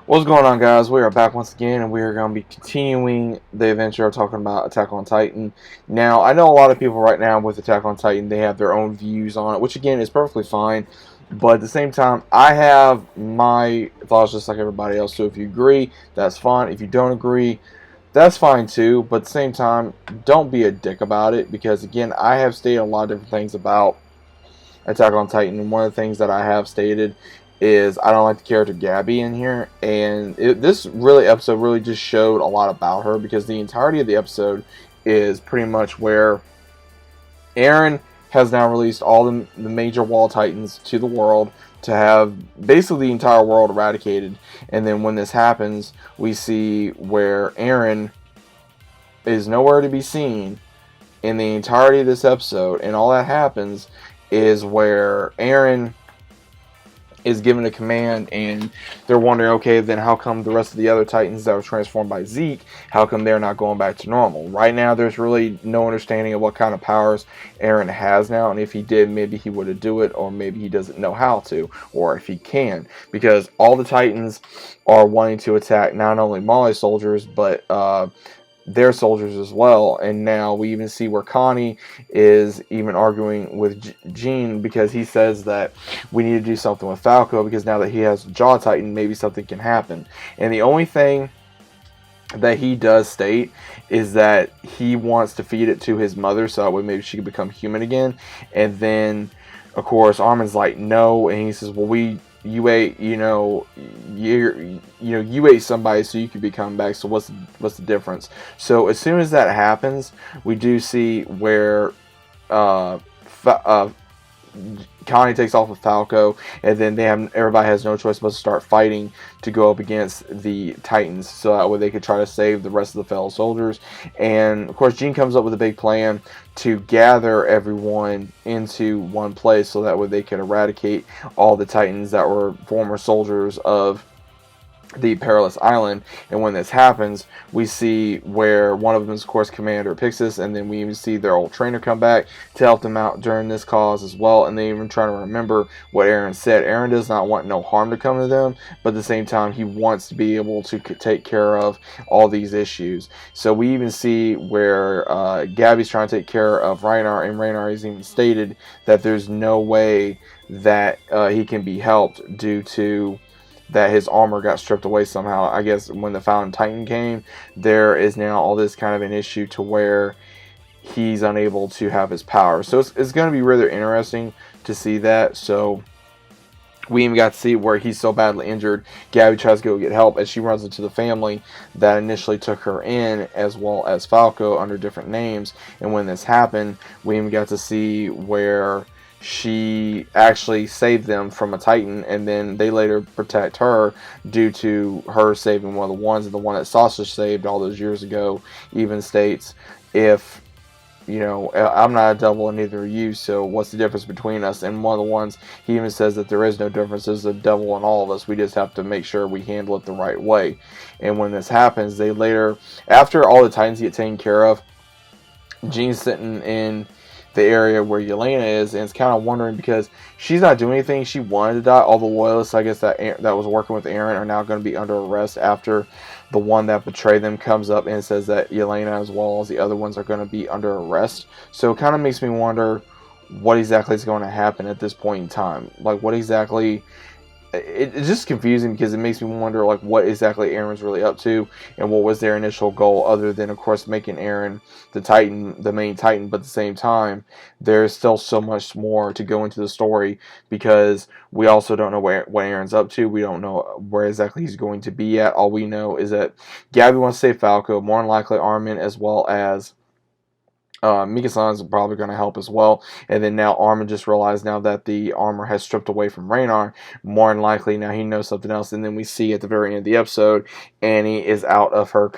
What's going on, guys? We are back once again, and we are going to be continuing the adventure of talking about Attack on Titan. Now, I know a lot of people right now with Attack on Titan, they have their own views on it, which again is perfectly fine. But at the same time, I have my thoughts just like everybody else. So if you agree, that's fine. If you don't agree, that's fine too. But at the same time, don't be a dick about it, because again, I have stated a lot of different things about Attack on Titan, and one of the things that I have stated is I don't like the character Gabby in here, and this episode really just showed a lot about her, because the entirety of the episode is pretty much where Eren has now released all the major wall titans to the world to have basically the entire world eradicated. And then when this happens, we see where Eren is nowhere to be seen in the entirety of this episode, and all that happens is where Eren is given a command, and they're wondering, okay, then how come the rest of the other Titans that were transformed by Zeke, how come they're not going back to normal? Right now, there's really no understanding of what kind of powers Eren has now, and if he did, maybe he would do it, or maybe he doesn't know how to, or if he can, because all the Titans are wanting to attack not only Molly's soldiers, but their soldiers as well. And now we even see where Connie is even arguing with Jean, because he says that we need to do something with Falco, because now that he has Jaw Titan, maybe something can happen. And the only thing that he does state is that he wants to feed it to his mother, so that way maybe she can become human again. And then of course Armin's like, no, and he says, well, you ate, you ate somebody so you could become back. So what's the difference? So as soon as that happens, we do see where Connie takes off with Falco, and then everybody has no choice but to start fighting to go up against the Titans, so that way they could try to save the rest of the fellow soldiers. And of course, Jean comes up with a big plan to gather everyone into one place, so that way they could eradicate all the Titans that were former soldiers of the Perilous Island. And when this happens, we see where one of them is, of course, Commander Pixis, and then we even see their old trainer come back to help them out during this cause as well. And they even try to remember what Eren said. Eren does not want no harm to come to them, but at the same time, he wants to be able to take care of all these issues. So we even see where Gabby's trying to take care of Reinhardt, and Reinhardt has even stated that there's no way that he can be helped due to that his armor got stripped away somehow. I guess when the Fountain Titan came, there is now all this kind of an issue to where he's unable to have his power. So it's going to be rather interesting to see that. So we even got to see where he's so badly injured, Gabby tries to go get help as she runs into the family that initially took her in, as well as Falco, under different names. And when this happened, we even got to see where she actually saved them from a Titan, and then they later protect her due to her saving one of the ones. And the one that Sausage saved all those years ago even states, if I'm not a devil and neither are you, so what's the difference between us? And one of the ones, he even says that there is no difference. There's a devil in all of us. We just have to make sure we handle it the right way. And when this happens, they later, after all the Titans get taken care of, Jean's sitting in the area where Yelena is, and it's kind of wondering, because she's not doing anything. She wanted to die. All the loyalists, I guess, that was working with Eren are now going to be under arrest after the one that betrayed them comes up and says that Yelena, as well as the other ones, are going to be under arrest. So it kind of makes me wonder what exactly is going to happen at this point in time. Like, what exactly... It's just confusing, because it makes me wonder, like, what exactly Eren's really up to, and what was their initial goal, other than, of course, making Eren the Titan, the main Titan. But at the same time, there's still so much more to go into the story, because we also don't know what Eren's up to. We don't know where exactly he's going to be at. All we know is that Gabby wants to save Falco, more than likely Armin, as well as Mika-san's probably going to help as well. And then now Armin just realized, now that the armor has stripped away from Reinhardt, more than likely now he knows something else. And then we see at the very end of the episode, Annie is out of her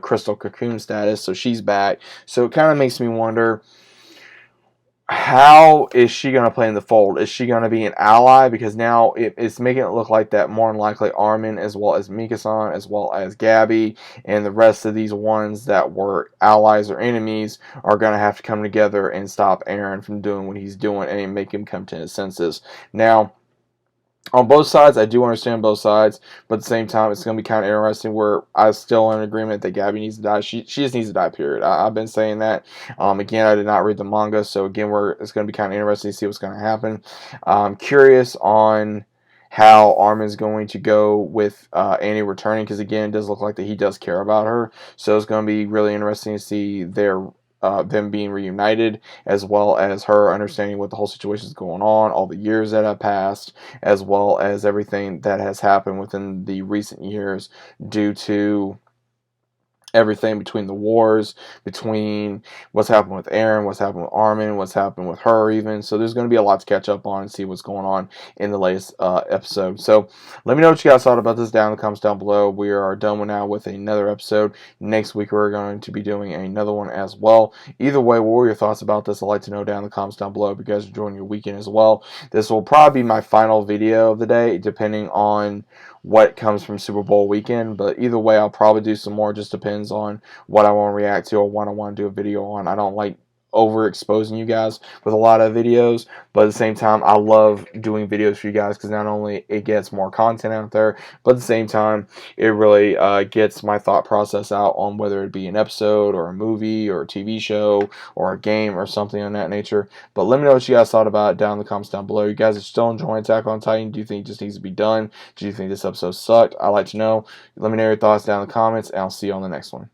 crystal cocoon status, so she's back. So it kind of makes me wonder, how is she going to play in the fold? Is she going to be an ally? Because now it's making it look like that more than likely Armin, as well as Mika-san, as well as Gabby, and the rest of these ones that were allies or enemies are going to have to come together and stop Eren from doing what he's doing and make him come to his senses. Now, on both sides, I do understand both sides, but at the same time, it's going to be kind of interesting where I'm still in agreement that Gabby needs to die. She just needs to die, period. I've been saying that. Again, I did not read the manga, so again, it's going to be kind of interesting to see what's going to happen. I'm curious on how Armin's going to go with Annie returning, because again, it does look like that he does care about her, so it's going to be really interesting to see them being reunited, as well as her understanding what the whole situation is going on, all the years that have passed, as well as everything that has happened within the recent years due to everything between the wars, between what's happened with Aaron, what's happened with Armin, what's happened with her even. So there's going to be a lot to catch up on and see what's going on in the latest episode. So let me know what you guys thought about this down in the comments down below. We are done now with another episode. Next week we're going to be doing another one as well. Either way, what were your thoughts about this? I'd like to know down in the comments down below if you guys are enjoying your weekend as well. This will probably be my final video of the day, depending on what comes from Super Bowl weekend, but either way, I'll probably do some more. Just depends on what I want to react to or what I want to do a video on. I don't like overexposing you guys with a lot of videos, but at the same time, I love doing videos for you guys because not only it gets more content out there, but at the same time, it really gets my thought process out on whether it be an episode or a movie or a TV show or a game or something of that nature. But let me know what you guys thought about it down in the comments down below. You guys are still enjoying Attack on Titan? Do you think it just needs to be done? Do you think this episode sucked? I'd like to know. Let me know your thoughts down in the comments, and I'll see you on the next one.